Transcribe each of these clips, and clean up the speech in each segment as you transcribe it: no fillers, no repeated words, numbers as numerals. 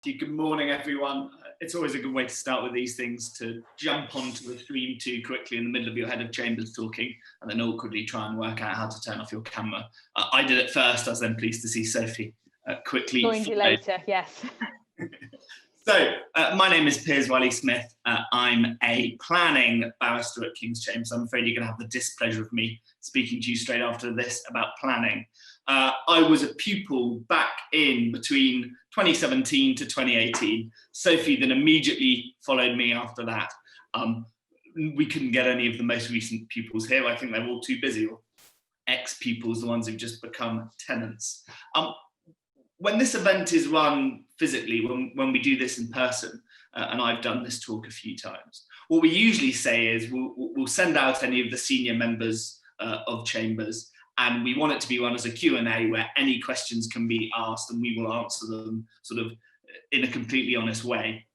Good morning, everyone. It's always a good way to start with these things, to jump onto the stream too quickly in the middle of your head of chambers talking and then awkwardly try and work out how to turn off your camera. I did it first. I was then pleased to see Sophie quickly. Joined you later, yes. So, my name is Piers Wiley-Smith. I'm a planning barrister at King's Chambers. I'm afraid you're going to have the displeasure of me speaking to you straight after this about planning. I was a pupil back in between 2017 to 2018. Sophie then immediately followed me after that. We couldn't get any of the most recent pupils here. I think they're all too busy, or ex-pupils, the ones who've just become tenants. When this event is run physically, when we do this in person, and I've done this talk a few times, what we usually say is we'll send out any of the senior members of Chambers, and we want it to be run as a Q&A where any questions can be asked and we will answer them sort of in a completely honest way.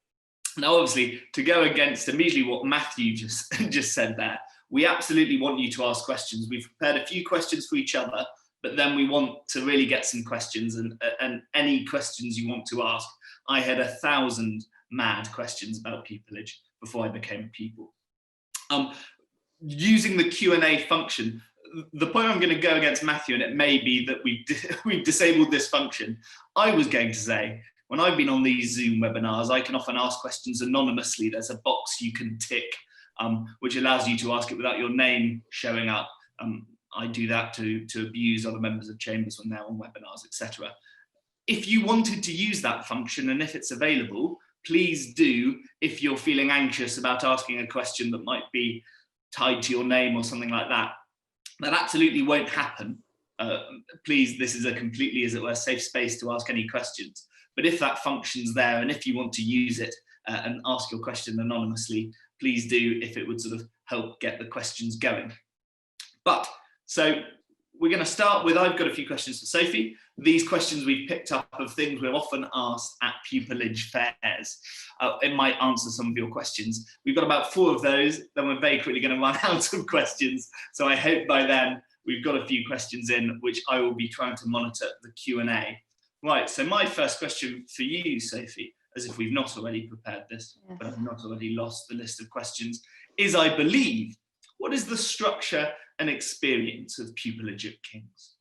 Now, obviously, to go against immediately what Matthew just said there, we absolutely want you to ask questions. We've prepared a few questions for each other, but then we want to really get some questions, and any questions you want to ask. I had 1,000 mad questions about pupillage before I became a pupil. Using the Q&A function, the point I'm going to go against Matthew, and it may be that we've disabled this function. I was going to say, when I've been on these Zoom webinars, I can often ask questions anonymously. There's a box you can tick, which allows you to ask it without your name showing up. I do that to abuse other members of Chambers when they're on webinars, etc. If you wanted to use that function, and if it's available, please do, if you're feeling anxious about asking a question that might be tied to your name or something like that. That absolutely won't happen. Please, this is a completely, as it were, safe space to ask any questions. But if that function's there, and if you want to use it and ask your question anonymously, please do, if it would sort of help get the questions going. So we're going to start with, I've got a few questions for Sophie. These questions we've picked up of things we're often asked at pupillage fairs. It might answer some of your questions. We've got about 4 of those, then we're very quickly going to run out of questions. So I hope by then we've got a few questions in, which I will be trying to monitor the Q&A. Right, so my first question for you, Sophie, as if we've not already prepared this, yes, but I've not already lost the list of questions, is, I believe, what is the structure and experience of pupillage at King's?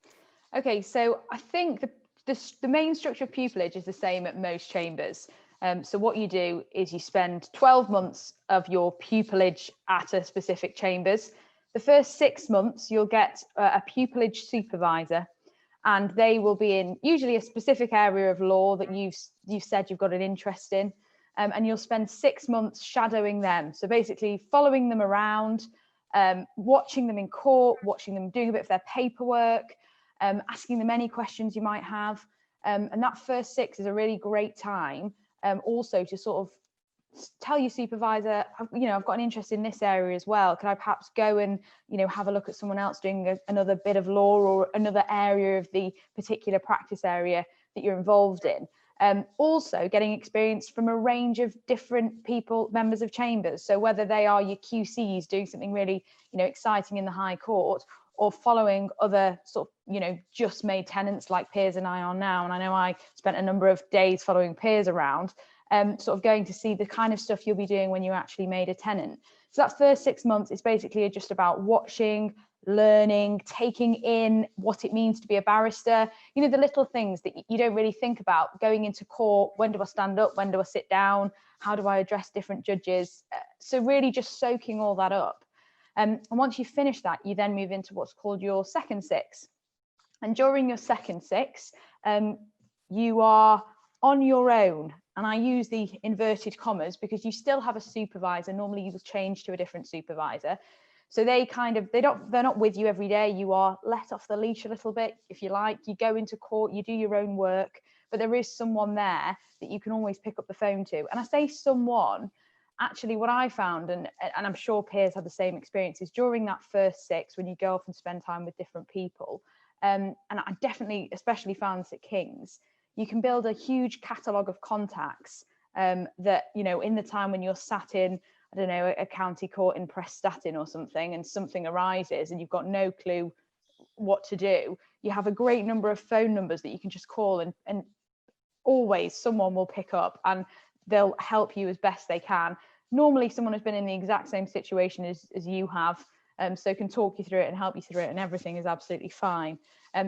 Okay, so I think the main structure of pupillage is the same at most chambers. So what you do is you spend 12 months of your pupillage at a specific chambers. The first 6 months, you'll get a pupillage supervisor, and they will be in usually a specific area of law that you've said you've got an interest in, and you'll spend 6 months shadowing them. So basically following them around, watching them in court, watching them doing a bit of their paperwork, asking them any questions you might have. And that first 6 is a really great time also to sort of tell your supervisor, I've got an interest in this area as well. Can I perhaps go and, have a look at someone else doing another bit of law or another area of the particular practice area that you're involved in? Also getting experience from a range of different people, members of chambers. So whether they are your QCs doing something really, exciting in the High Court, or following other sort of, just made tenants like Piers and I are now. And I know I spent a number of days following Piers around, sort of going to see the kind of stuff you'll be doing when you actually made a tenant. So that first 6 months is basically just about watching, learning, taking in what it means to be a barrister, the little things that you don't really think about going into court. When do I stand up? When do I sit down? How do I address different judges? So really just soaking all that up. And once you finish that, you then move into what's called your second 6. And during your second 6, you are on your own. And I use the inverted commas because you still have a supervisor. Normally you will change to a different supervisor. So they're not with you every day. You are let off the leash a little bit, if you like. You go into court, you do your own work, but there is someone there that you can always pick up the phone to. And I say someone, actually what I found, and I'm sure Piers had the same experiences during that first 6, when you go off and spend time with different people. And I definitely, especially found this at King's, you can build a huge catalogue of contacts that, in the time when you're sat in, I don't know, a county court in Prestatyn or something, and something arises and you've got no clue what to do, you have a great number of phone numbers that you can just call and always someone will pick up and they'll help you as best they can. Normally someone has been in the exact same situation as you have, so can talk you through it and help you through it, and everything is absolutely fine.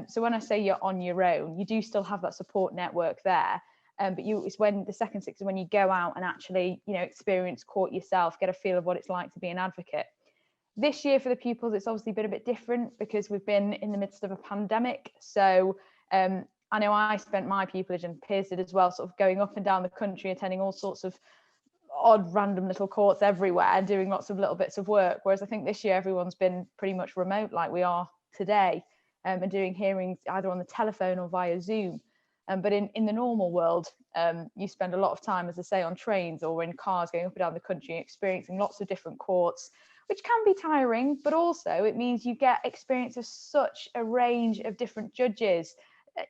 So when I say you're on your own, you do still have that support network there. But it's when the second six is when you go out and actually, experience court yourself, get a feel of what it's like to be an advocate. This year for the pupils, it's obviously been a bit different because we've been in the midst of a pandemic. So I know I spent my pupillage, and Piers did as well, sort of going up and down the country, attending all sorts of odd random little courts everywhere and doing lots of little bits of work. Whereas I think this year everyone's been pretty much remote like we are today, and doing hearings either on the telephone or via Zoom. But in the normal world, you spend a lot of time, as I say, on trains or in cars going up and down the country, experiencing lots of different courts, which can be tiring, but also it means you get experience of such a range of different judges,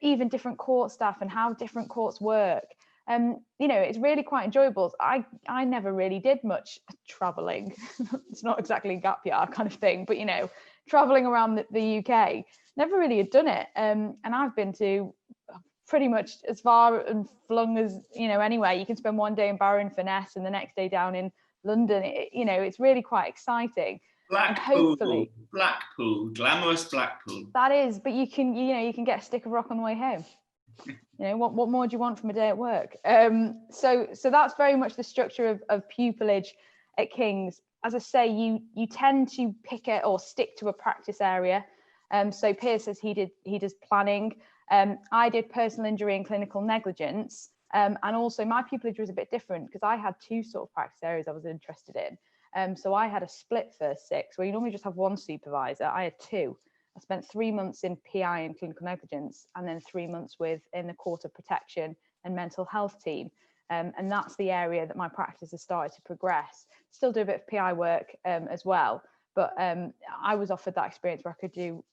even different court staff and how different courts work. It's really quite enjoyable. I never really did much traveling. It's not exactly gap year kind of thing, but traveling around the UK, never really had done it. And I've been to pretty much as far and flung as anywhere. You can spend one day in Barrow-in-Furness and the next day down in London. It's really quite exciting. Blackpool, glamorous Blackpool. That is, but you can get a stick of rock on the way home. What more do you want from a day at work? So that's very much the structure of pupillage at King's. As I say, you tend to pick it or stick to a practice area. So Piers says he does planning. I did personal injury and clinical negligence. And also my pupillage was a bit different because I had two sort of practice areas I was interested in. So I had a split first six where you normally just have one supervisor. I had two. I spent 3 months in PI and clinical negligence, and then 3 months in the court of protection and mental health team. And that's the area that my practice has started to progress. Still do a bit of PI work as well. But I was offered that experience where I could do,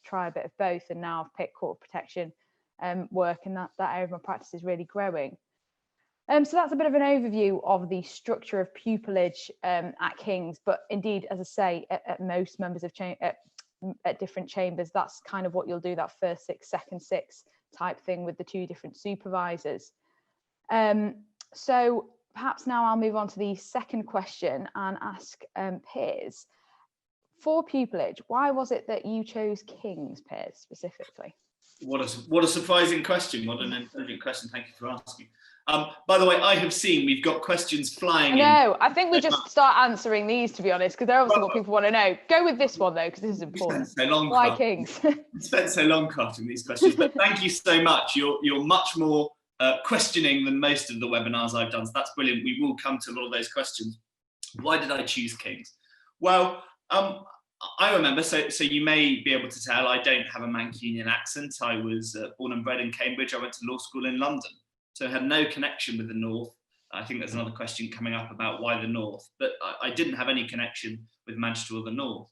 try a bit of both. And now I've picked court of protection work, and that area of my practice is really growing. So that's a bit of an overview of the structure of pupillage at King's. But indeed, as I say, at most members of at different chambers, that's kind of what you'll do, that first six, second six type thing with the two different supervisors. So perhaps now I'll move on to the second question and ask Piers, for pupillage, why was it that you chose King's, Piers, specifically? What a surprising question. What an intelligent question. Thank you for asking. By the way, I have seen we've got questions flying in. No, I think we just start answering these, to be honest, because they're obviously what people want to know. Go with this one, though, because this is important. Why King's? We spent so long crafting these questions, but thank you so much. You're much more questioning than most of the webinars I've done, so that's brilliant. We will come to a lot of those questions. Why did I choose King's? Well, I remember, so you may be able to tell, I don't have a Mancunian accent. I was born and bred in Cambridge. I went to law school in London, so I had no connection with the North. I think there's another question coming up about why the North, but I didn't have any connection with Manchester or the North.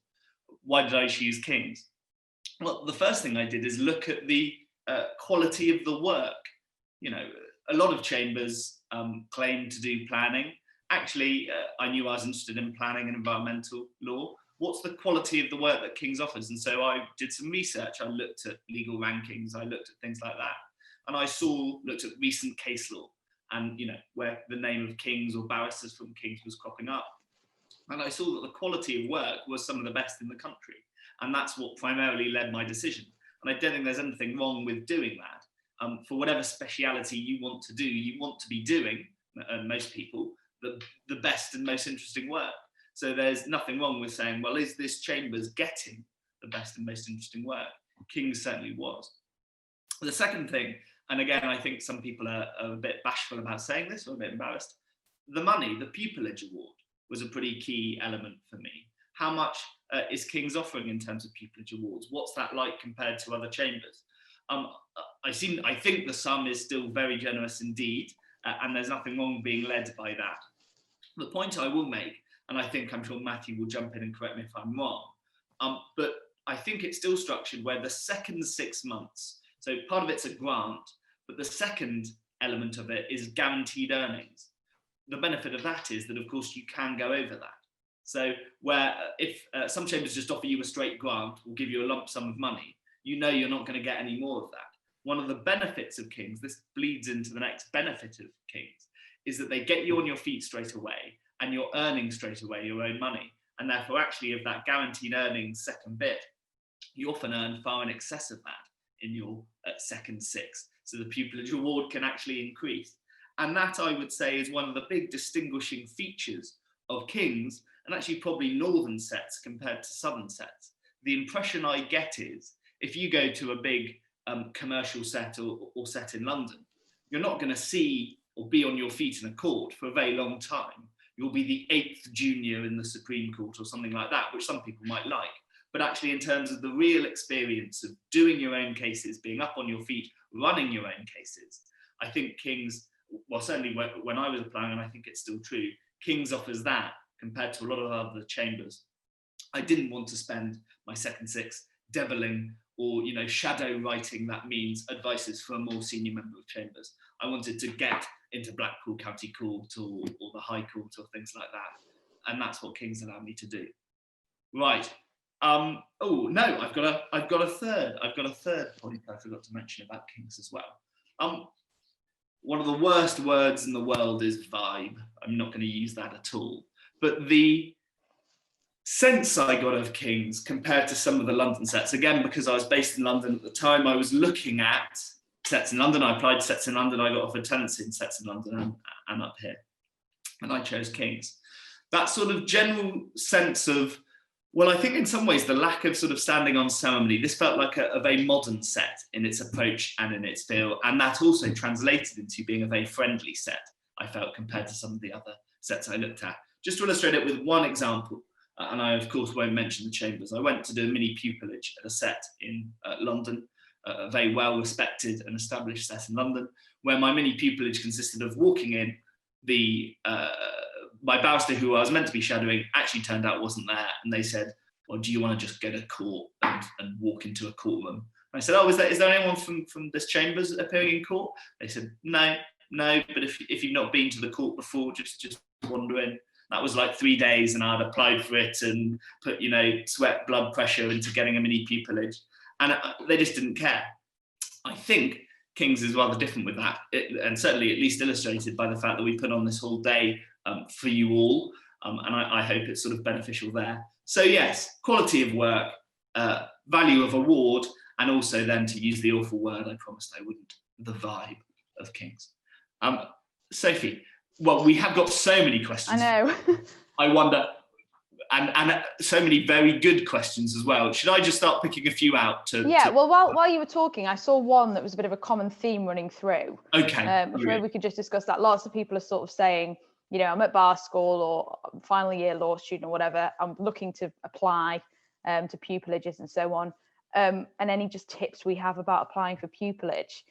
Why did I choose King's? Well, the first thing I did is look at the quality of the work. A lot of chambers claim to do planning. Actually, I knew I was interested in planning and environmental law. What's the quality of the work that King's offers? And so I did some research. I looked at legal rankings. I looked at things like that. And I looked at recent case law and, where the name of King's or barristers from King's was cropping up. And I saw that the quality of work was some of the best in the country. And that's what primarily led my decision. And I don't think there's anything wrong with doing that. For whatever speciality you want to do, you want to be doing, most people, the best and most interesting work. So there's nothing wrong with saying, well, is this chambers getting the best and most interesting work? King's certainly was. The second thing, and again, I think some people are a bit bashful about saying this or a bit embarrassed, the money, the Pupillage Award was a pretty key element for me. How much is King's offering in terms of Pupillage Awards? What's that like compared to other chambers? I think the sum is still very generous indeed, and there's nothing wrong being led by that. The point I will make, and I'm sure Matthew will jump in and correct me if I'm wrong, but I think it's still structured where the second 6 months, so part of it's a grant, but the second element of it is guaranteed earnings. The benefit of that is that, of course, you can go over that. So where if some chambers just offer you a straight grant or give you a lump sum of money, you're not going to get any more of that. one of the benefits of Kings, this bleeds into the next benefit of Kings, is that they get you on your feet straight away and you're earning straight away your own money. And therefore, actually, of that guaranteed earnings second bit, you often earn far in excess of that in your second six. So the pupillage reward can actually increase. And that, I would say, is one of the big distinguishing features of Kings, and actually probably northern sets compared to southern sets. The impression I get is, if you go to a big commercial set or set in London, you're not going to see or be on your feet in a court for a very long time. You'll be the 8th junior in the Supreme Court or something like that, which some people might like. But actually, in terms of the real experience of doing your own cases, being up on your feet, running your own cases, I think Kings, well, certainly when I was applying, and I think it's still true, Kings offers that compared to a lot of other chambers. I didn't want to spend my second six deviling or, you know, shadow writing, that means advices for a more senior member of chambers. I wanted to get into Blackpool County Court or the High Court or things like that. And that's what Kings allowed me to do. Right. Oh no, I've got a third point I forgot to mention about Kings as well. One of the worst words in the world is vibe. I'm not going to use that at all. But the sense I got of Kings compared to some of the London sets, again, because I was based in London at the time, I was looking at sets in London. I applied to sets in London. I got offered tenancy in sets in London and up here. And I chose Kings. That sort of general sense of, well, I think in some ways the lack of sort of standing on ceremony, this felt like a very modern set in its approach and in its feel. And that also translated into being a very friendly set, I felt, compared to some of the other sets I looked at. Just to illustrate it with one example, and I, of course, won't mention the chambers. I went to do a mini pupillage at a set in London, a very well-respected and established set in London, where my mini pupillage consisted of walking in. My barrister, who I was meant to be shadowing, actually turned out wasn't there, and they said, well, do you want to just go to court and walk into a courtroom? And I said, oh, is there anyone from this chambers appearing in court? They said, no, but if you've not been to the court before, just wander in. That was like 3 days, and I'd applied for it and put, you know, sweat, blood pressure into getting a mini pupillage, and they just didn't care. I think Kings is rather different with that, and certainly at least illustrated by the fact that we put on this whole day for you all, and I hope it's sort of beneficial there. So yes, quality of work, value of award, and also then, to use the awful word I promised I wouldn't, the vibe of Kings. Sophie, well, we have got so many questions. I know. I wonder, and so many very good questions as well. Should I just start picking a few out? Well, while you were talking, I saw one that was a bit of a common theme running through. Okay. Which maybe we could just discuss that. Lots of people are sort of saying, you know, I'm at bar school or final year law student or whatever. I'm looking to apply to pupillages and so on. And any just tips we have about applying for pupillage.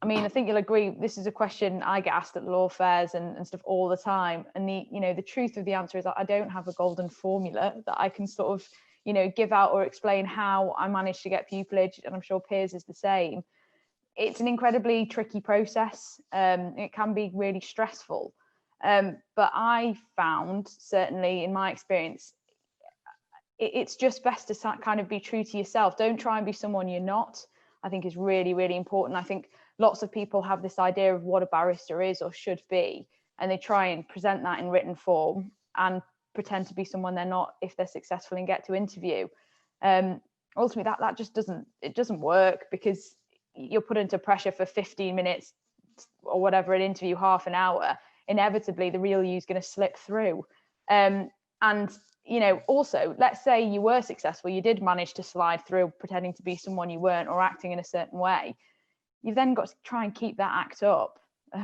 I mean, I think you'll agree, this is a question I get asked at law fairs and stuff all the time. And the truth of the answer is that I don't have a golden formula that I can sort of, you know, give out or explain how I managed to get pupillage. And I'm sure Piers is the same. It's an incredibly tricky process. It can be really stressful. But I found, certainly in my experience, it's just best to kind of be true to yourself. Don't try and be someone you're not. I think is really, really important. I think lots of people have this idea of what a barrister is or should be, and they try and present that in written form and pretend to be someone they're not if they're successful and get to interview. Ultimately, that just doesn't work, because you're put into pressure for 15 minutes or whatever, an interview, half an hour. Inevitably, the real you is going to slip through. And you know, also, let's say you were successful, you did manage to slide through pretending to be someone you weren't or acting in a certain way. You've then got to try and keep that act up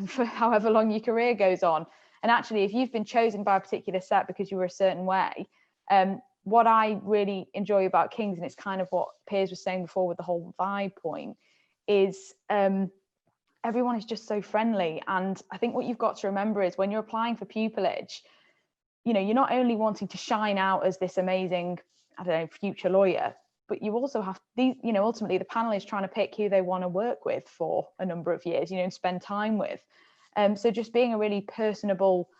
for however long your career goes on. And actually, if you've been chosen by a particular set because you were a certain way, what I really enjoy about Kings, and it's kind of what Piers was saying before with the whole vibe point, is everyone is just so friendly. And I think what you've got to remember is when you're applying for pupillage, you know, you're not only wanting to shine out as this amazing, I don't know, future lawyer, but you also have these, you know, ultimately the panel is trying to pick who they want to work with for a number of years, you know, and spend time with. So just being a really personable,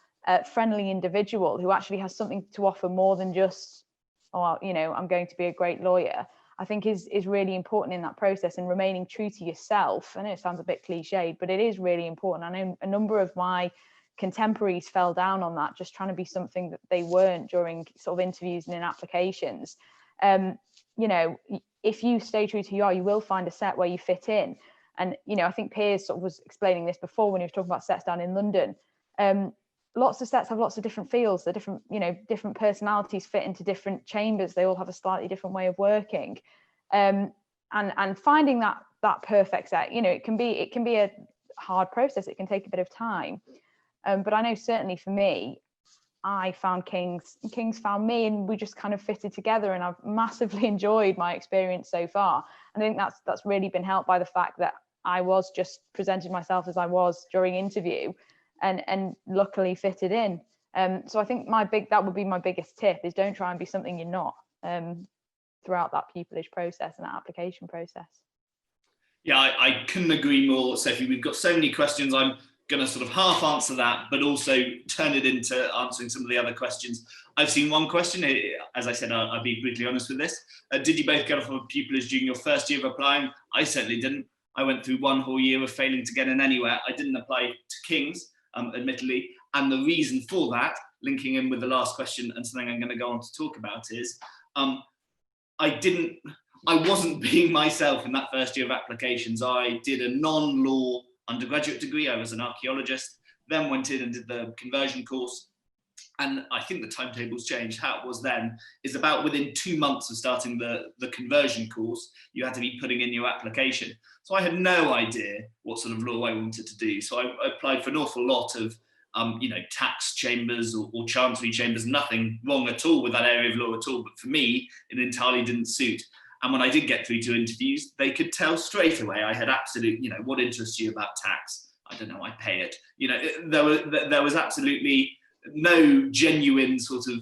friendly individual who actually has something to offer more than just, oh, you know, I'm going to be a great lawyer. I think is really important in that process, and remaining true to yourself. I know it sounds a bit cliched, but it is really important. I know a number of my contemporaries fell down on that, just trying to be something that they weren't during sort of interviews and in applications. You know, if you stay true to who you are, you will find a set where you fit in. And, you know, I think Piers sort of was explaining this before when he was talking about sets down in London. Lots of sets have lots of different feels. They're different, you know, different personalities fit into different chambers. They all have a slightly different way of working. And finding that perfect set, you know, it can be a hard process. It can take a bit of time. But I know certainly for me, I found Kings, and Kings found me, and we just kind of fitted together, and I've massively enjoyed my experience so far. And I think that's really been helped by the fact that I was just presented myself as I was during interview, and luckily fitted in. So I think that would be my biggest tip, is don't try and be something you're not throughout that pupillage process and that application process. Yeah, I couldn't agree more, Sophie. We've got so many questions. I'm going to sort of half answer that, but also turn it into answering some of the other questions. I've seen one question, as I said, I'll be brutally honest with this. Did you both get off of pupillage during your first year of applying? I certainly didn't. I went through one whole year of failing to get in anywhere. I didn't apply to King's, admittedly. And the reason for that, linking in with the last question and something I'm going to go on to talk about, is I wasn't being myself in that first year of applications. I did a non-law undergraduate degree. I was an archaeologist, then went in and did the conversion course. And I think the timetable's changed. How it was then is about within 2 months of starting the conversion course, you had to be putting in your application. So I had no idea what sort of law I wanted to do. So I applied for an awful lot of tax chambers or chancery chambers. Nothing wrong at all with that area of law at all. But for me, it entirely didn't suit. And when I did get through to interviews, they could tell straight away I had absolute, what interests you about tax? I don't know, I pay it. There was absolutely no genuine sort of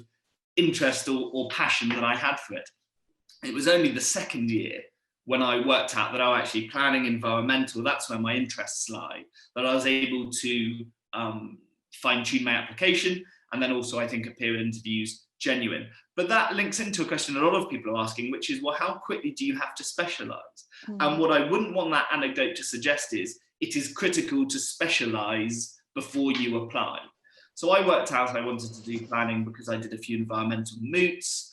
interest or passion that I had for it. It was only the second year when I worked out that I was actually planning environmental, that's where my interests lie, that I was able to fine-tune my application, and then also I think appear in interviews genuine. But that links into a question a lot of people are asking, which is, well, how quickly do you have to specialise? And what I wouldn't want that anecdote to suggest is it is critical to specialise before you apply. So I worked out I wanted to do planning because I did a few environmental moots.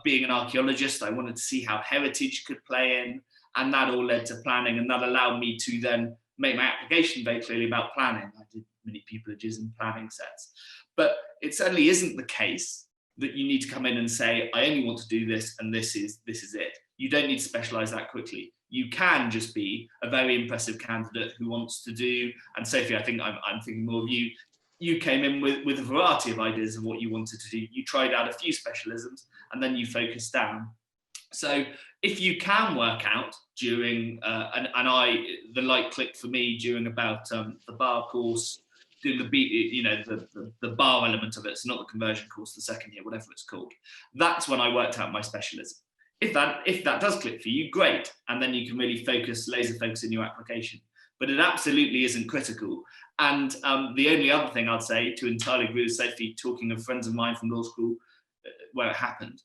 Being an archaeologist, I wanted to see how heritage could play in, and that all led to planning, and that allowed me to then make my application very clearly about planning. I did many pupillages and planning sets. But it certainly isn't the case that you need to come in and say, I only want to do this, and this is it. You don't need to specialise that quickly. You can just be a very impressive candidate who wants to do, and Sophie, I think I'm thinking more of you. You came in with a variety of ideas of what you wanted to do. You tried out a few specialisms, and then you focused down. So if you can work out during, the light clicked for me during about the bar course, doing the bar element of it, so not the conversion course, the second year, whatever it's called. That's when I worked out my specialism. If that does click for you, great, and then you can really laser focus in your application. But it absolutely isn't critical. And the only other thing I'd say, to entirely agree with Sophie, talking of friends of mine from law school where it happened,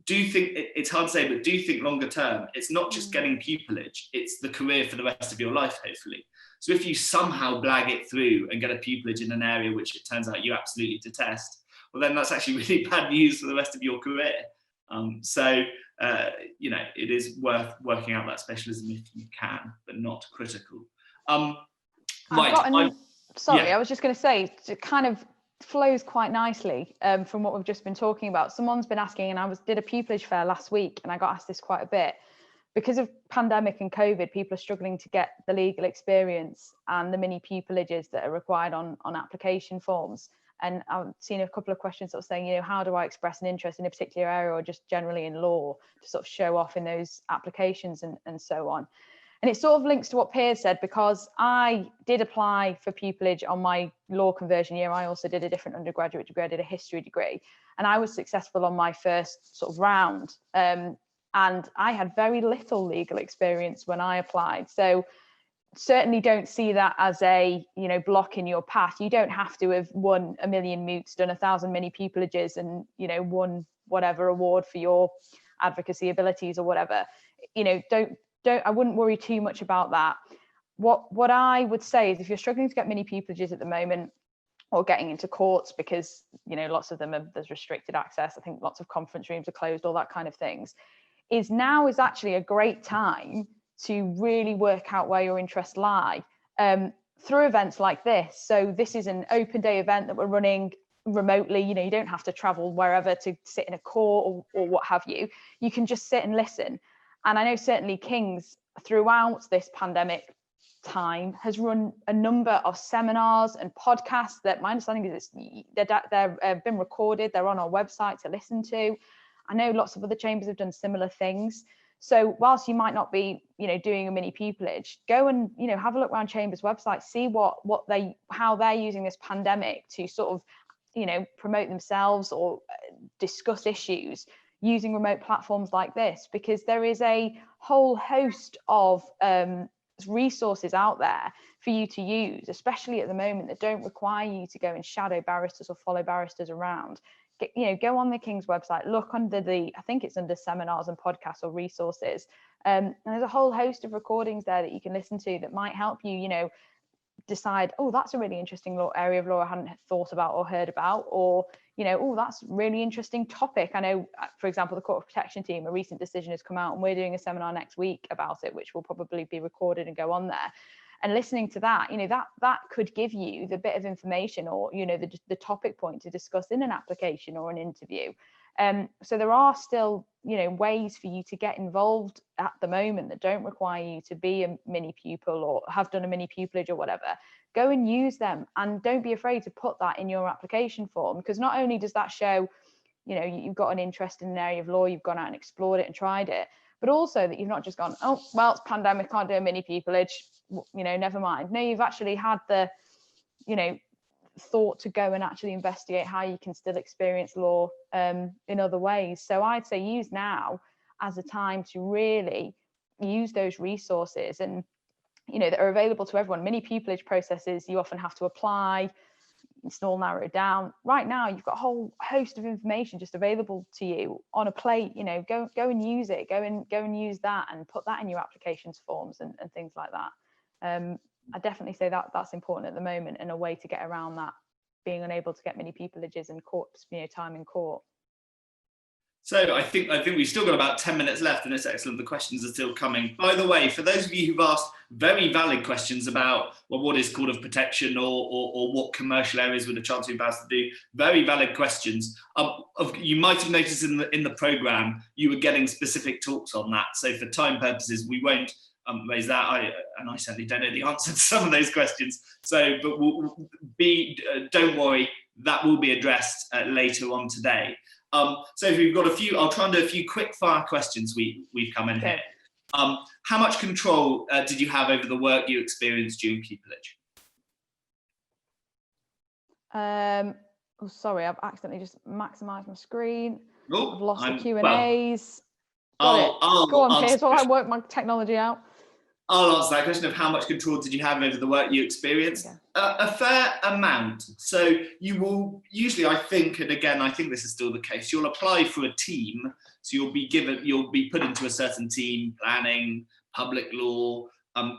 do think, it's hard to say, but do think longer term. It's not just getting pupillage, it's the career for the rest of your life, hopefully. So if you somehow blag it through and get a pupillage in an area which it turns out you absolutely detest, well, then that's actually really bad news for the rest of your career. It is worth working out that specialism if you can, but not critical. I was just going to say, it kind of flows quite nicely from what we've just been talking about. Someone's been asking, and I did a pupillage fair last week, and I got asked this quite a bit. Because of pandemic and COVID, people are struggling to get the legal experience and the mini pupillages that are required on application forms. And I've seen a couple of questions sort of saying, how do I express an interest in a particular area or just generally in law to sort of show off in those applications and so on. And it sort of links to what Piers said, because I did apply for pupillage on my law conversion year. I also did a different undergraduate degree. I did a history degree, and I was successful on my first sort of round. And I had very little legal experience when I applied. So certainly don't see that as a block in your path. You don't have to have won 1 million moots, done 1,000 mini pupillages, and won whatever award for your advocacy abilities or whatever. I wouldn't worry too much about that. What I would say is, if you're struggling to get mini pupilages at the moment, or getting into courts because lots of them there's restricted access, I think lots of conference rooms are closed, all that kind of things, now is actually a great time to really work out where your interests lie through events like this. So this is an open day event that we're running remotely. You don't have to travel wherever to sit in a court or what have you. You can just sit and listen. And I know certainly King's throughout this pandemic time has run a number of seminars and podcasts that my understanding is they're been recorded, they're on our website to listen to. I know lots of other chambers have done similar things. So whilst you might not be doing a mini pupillage, go and have a look around chambers website, see how they're using this pandemic to sort of promote themselves or discuss issues using remote platforms like this, because there is a whole host of resources out there for you to use, especially at the moment, that don't require you to go and shadow barristers or follow barristers around. Go on the King's website, look under I think it's under seminars and podcasts or resources, and there's a whole host of recordings there that you can listen to that might help you decide, oh, that's a really interesting area of law I hadn't thought about or heard about, or oh, that's a really interesting topic. I know, for example, the Court of Protection team, a recent decision has come out and we're doing a seminar next week about it, which will probably be recorded and go on there. And listening to that, that could give you the bit of information or the topic point to discuss in an application or an interview. So there are still ways for you to get involved at the moment that don't require you to be a mini pupil or have done a mini pupillage or whatever. Go and use them, and don't be afraid to put that in your application form, because not only does that show you've got an interest in an area of law, you've gone out and explored it and tried it, but also that you've not just gone, oh well, it's pandemic, can't do a mini pupillage, never mind. No, you've actually had the thought to go and actually investigate how you can still experience law in other ways. So I'd say use now as a time to really use those resources and that are available to everyone. Mini pupillage processes, you often have to apply, it's all narrowed down. Right now you've got a whole host of information just available to you on a plate. Go and use it, go and use that and put that in your applications forms and things like that. I definitely say that's important at the moment, and a way to get around that, being unable to get many pupillages and courts, time in court. So I think we've still got about 10 minutes left, and it's excellent. The questions are still coming. By the way, for those of you who've asked very valid questions about what is court of protection or what commercial areas would a Chancery barrister do, very valid questions. You might have noticed in the programme you were getting specific talks on that. So for time purposes, we won't raise that. I certainly don't know the answer to some of those questions. So, but don't worry, that will be addressed later on today. So if we've got a few, I'll try and do a few quick fire questions we've come in here. How much control did you have over the work you experienced during pupillage? Oh, sorry, I've accidentally just maximised my screen. Oh, I've lost the Q&As. Go on, Piers, while I work my technology out. I'll answer that question of how much control did you have over the work you experienced? Okay. A fair amount. So you will usually, I think, and again, I think this is still the case, you'll apply for a team. So you'll be put into a certain team, planning, public law,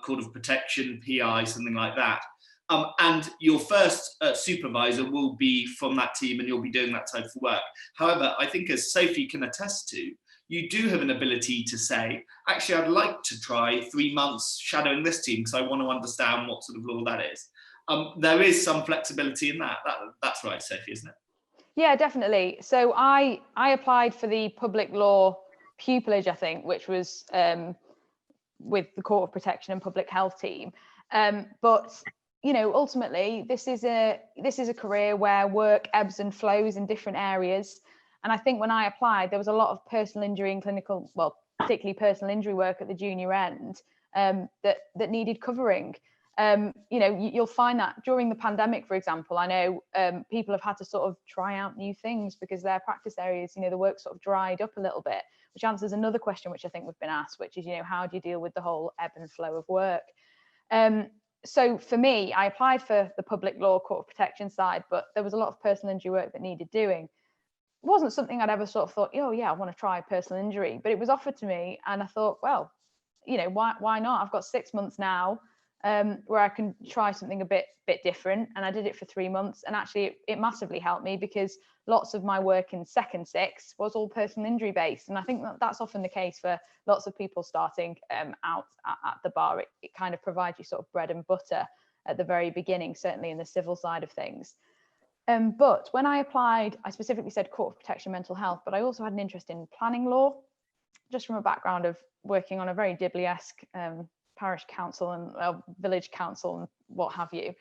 court of protection, PI, something like that. And your first supervisor will be from that team, and you'll be doing that type of work. However, I think, as Sophie can attest to, you do have an ability to say, actually, I'd like to try 3 months shadowing this team because I want to understand what sort of law that is. There is some flexibility in that. That's right, Sophie, isn't it? Yeah, definitely. So I applied for the public law pupillage, I think, which was with the Court of Protection and Public Health team. But ultimately, this is a career where work ebbs and flows in different areas. And I think when I applied, there was a lot of personal injury and clinical, well, particularly personal injury work at the junior end that needed covering. You'll find that during the pandemic, for example, I know people have had to sort of try out new things because their practice areas, the work sort of dried up a little bit, which answers another question which I think we've been asked, which is, how do you deal with the whole ebb and flow of work? So for me, I applied for the public law court of protection side, but there was a lot of personal injury work that needed doing. wasn't something I'd ever sort of thought, oh yeah, I want to try personal injury, but it was offered to me, and I thought, well, why not? I've got 6 months now, where I can try something a bit different. And I did it for 3 months, and actually it massively helped me, because lots of my work in second six was all personal injury based. And I think that's often the case for lots of people starting out at the bar. It kind of provides you sort of bread and butter at the very beginning, certainly in the civil side of things. But when I applied, I specifically said court of protection mental health, but I also had an interest in planning law, just from a background of working on a very Dibley-esque parish council and village council and what have you.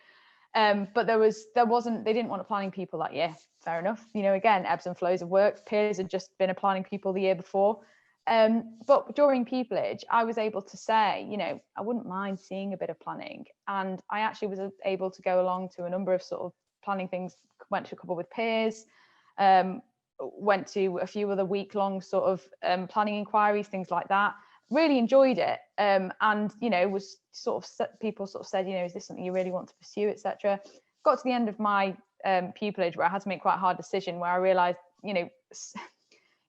But they didn't want a planning pupil that year. Fair enough. Again, ebbs and flows of work. Peers had just been a planning pupil the year before. But during pupillage, I was able to say, I wouldn't mind seeing a bit of planning. And I actually was able to go along to a number of sort of planning things, went to a couple with peers, went to a few other week-long sort of planning inquiries, things like that. Really enjoyed it. And, was sort of, people sort of said, is this something you really want to pursue, etc. Got to the end of my pupillage where I had to make quite a hard decision, where I realized,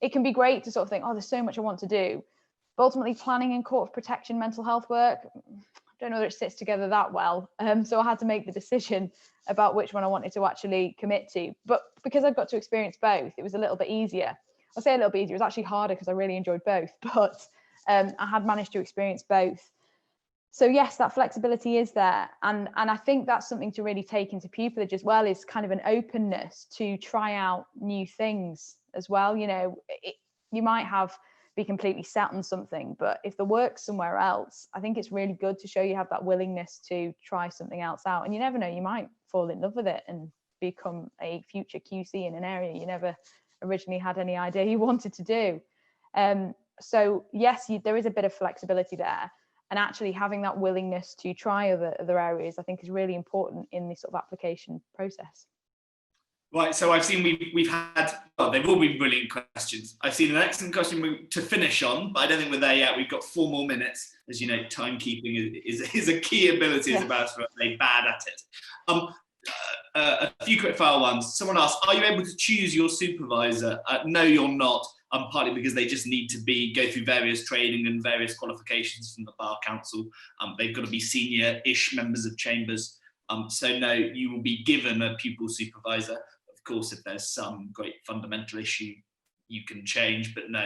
it can be great to sort of think, oh, there's so much I want to do. But ultimately, planning and court of protection mental health work, I don't know that it sits together that well. So I had to make the decision about which one I wanted to actually commit to. But because I got to experience both, it was a little bit easier. I'll say a little bit easier. It was actually harder because I really enjoyed both. But I had managed to experience both. So yes, that flexibility is there. And I think that's something to really take into pupillage as well, is kind of an openness to try out new things as well. You might be completely set on something, but if the work's somewhere else, I think it's really good to show you have that willingness to try something else out. And you never know, you might fall in love with it and become a future QC in an area you never originally had any idea you wanted to do. So yes, there is a bit of flexibility there, and actually having that willingness to try other areas, I think, is really important in the sort of application process. Right, so I've seen we've had, well, they've all been brilliant questions. I've seen an excellent question to finish on, but I don't think we're there yet. We've got 4 more minutes. As you know, timekeeping is a key ability as a barrister, they're bad at it. A few quick fire ones. Someone asked, are you able to choose your supervisor? No, you're not. Partly because they just need to go through various training and various qualifications from the Bar Council. They've got to be senior-ish members of chambers. So no, you will be given a pupil supervisor. Of course, if there's some great fundamental issue, you can change, but no,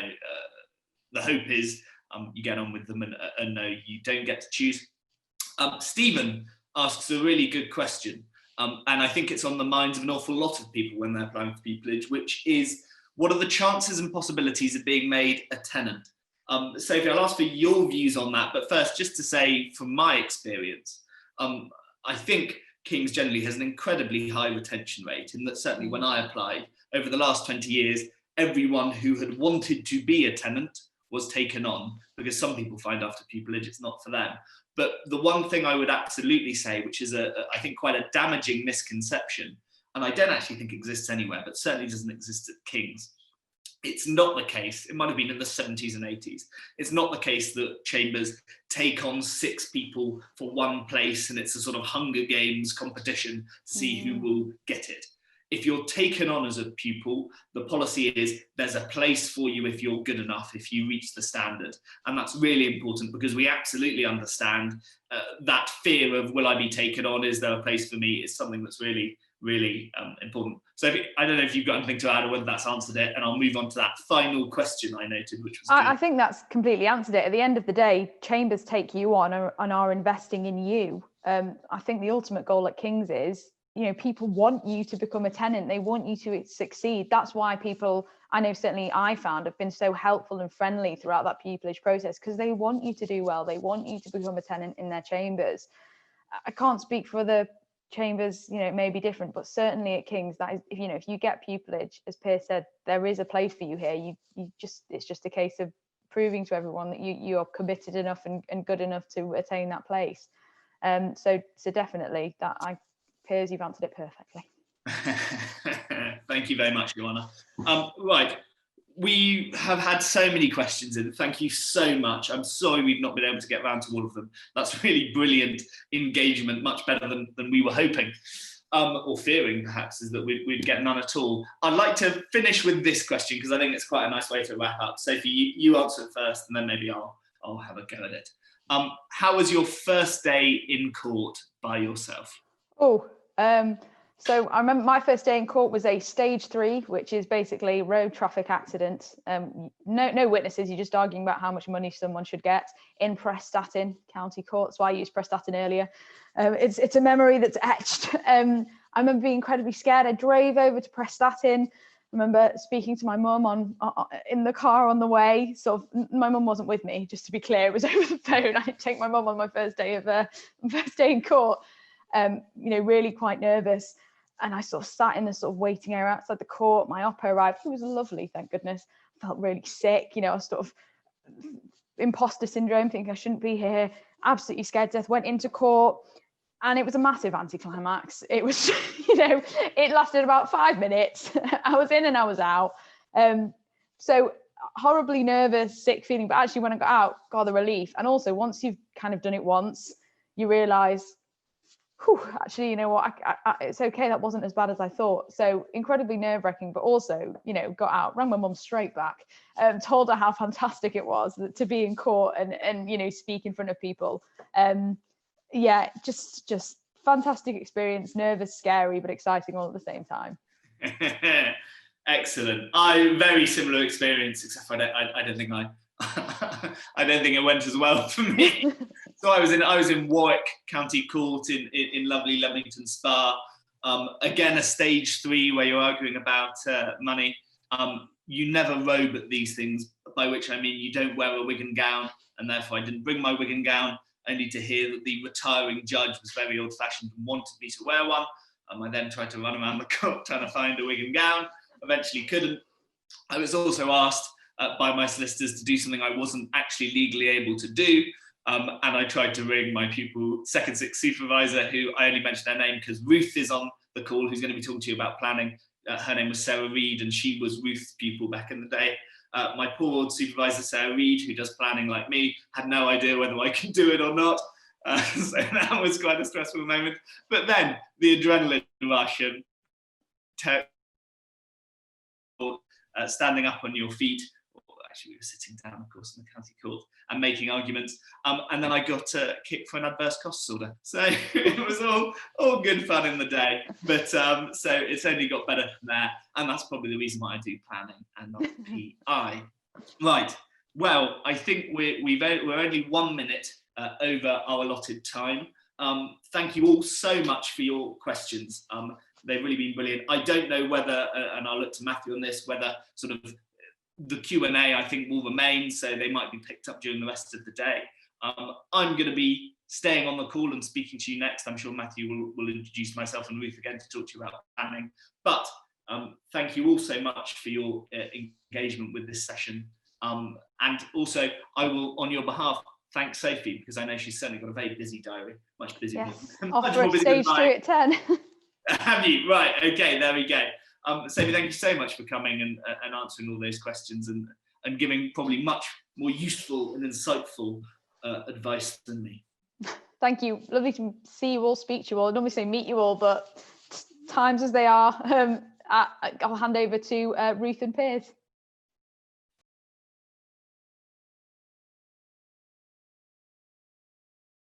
the hope is you get on with them, and no, you don't get to choose. Stephen asks a really good question, and I think it's on the minds of an awful lot of people when they're applying for pupillage, which is, what are the chances and possibilities of being made a tenant? Sophie, I'll ask for your views on that, but first, just to say, from my experience, I think King's generally has an incredibly high retention rate, in that certainly when I applied, over the last 20 years, everyone who had wanted to be a tenant was taken on, because some people find after pupillage it's not for them. But the one thing I would absolutely say, which is I think quite a damaging misconception, and I don't actually think exists anywhere, but certainly doesn't exist at King's. It's not the case, it might have been in the 70s and 80s, it's not the case that chambers take on 6 people for one place and it's a sort of Hunger Games competition to see who will get it. If you're taken on as a pupil, the policy is there's a place for you if you're good enough, if you reach the standard. And that's really important, because we absolutely understand that fear of, will I be taken on? Is there a place for me? Is something that's really, really important. So I don't know if you've got anything to add or whether that's answered it, and I'll move on to that final question I noted, which was I think that's completely answered it. At the end of the day, chambers take you on and are investing in you. I think the ultimate goal at King's is, people want you to become a tenant. They want you to succeed. That's why people, I know certainly I found, have been so helpful and friendly throughout that pupillage process, because they want you to do well. They want you to become a tenant in their chambers. I can't speak for other chambers, it may be different, but certainly at King's, that is, if you get pupillage, as Piers said, there is a place for you here. It's just a case of proving to everyone that you're committed enough and good enough to attain that place. So definitely Piers, you've answered it perfectly. Thank you very much, Joanna. Right, we have had so many questions in. Thank you so much. I'm sorry we've not been able to get around to all of them. That's really brilliant engagement, much better than we were hoping. or fearing perhaps, is that we'd get none at all. I'd like to finish with this question because I think it's quite a nice way to wrap up. Sophie, you answer it first, and then maybe I'll have a go at it. How was your first day in court by yourself? So I remember my first day in court was a stage 3, which is basically road traffic accident. No witnesses. You're just arguing about how much money someone should get in Prestatyn County Court. So I used Prestatyn earlier. It's a memory that's etched. I remember being incredibly scared. I drove over to Prestatyn. I remember speaking to my mum in the car on the way. Sort of, my mum wasn't with me, just to be clear. It was over the phone. I didn't take my mum on my first day in court. Really quite nervous. And I sort of sat in the sort of waiting area outside the court. My oppo arrived. He was lovely, thank goodness. I felt really sick. I was sort of imposter syndrome, thinking I shouldn't be here. Absolutely scared to death. Went into court, and it was a massive anticlimax. It was, it lasted about 5 minutes. I was in and I was out. So horribly nervous, sick feeling. But actually, when I got out, got the relief. And also, once you've kind of done it once, you realise, actually, you know what, it's okay, that wasn't as bad as I thought. So incredibly nerve-wracking, but also, got out, rang my mum straight back, told her how fantastic it was to be in court and speak in front of people. Just fantastic experience, nervous, scary, but exciting all at the same time. Excellent. Very similar experience, except for I don't think I don't think it went as well for me. So I was in Warwick County Court in lovely Leamington Spa. Again, a stage 3 where you're arguing about money. You never robe at these things, by which I mean you don't wear a wig and gown, and therefore I didn't bring my wig and gown, only to hear that the retiring judge was very old-fashioned and wanted me to wear one. I then tried to run around the court trying to find a wig and gown, eventually couldn't. I was also asked by my solicitors to do something I wasn't actually legally able to do. And I tried to ring my pupil second six supervisor, who I only mentioned her name because Ruth is on the call, who's going to be talking to you about planning. Her name was Sarah Reed, and she was Ruth's pupil back in the day. My poor old supervisor, Sarah Reed, who does planning like me, had no idea whether I could do it or not. So that was quite a stressful moment. But then the adrenaline rush and standing up on your feet. Actually, we were sitting down, of course, in the county court and making arguments. And then I got kicked for an adverse costs order. So it was all good fun in the day. But so it's only got better from there. And that's probably the reason why I do planning and not PI. Right. Well, I think we're only 1 minute over our allotted time. Thank you all so much for your questions. They've really been brilliant. I don't know whether, and I'll look to Matthew on this, whether sort of the Q&A I think will remain, so they might be picked up during the rest of the day. I'm going to be staying on the call and speaking to you next. I'm sure Matthew will introduce myself and Ruth again to talk to you about planning. But thank you all so much for your engagement with this session. And also, I will, on your behalf, thank Sophie, because I know she's certainly got a very busy diary, much busier. Yes, after stage 3 at 10. Have you? Right, okay, there we go. Sophie, thank you so much for coming and answering all those questions and giving probably much more useful and insightful advice than me. Thank you. Lovely to see you all, speak to you all. I'd normally say meet you all, but times as they are, I'll hand over to Ruth and Piers.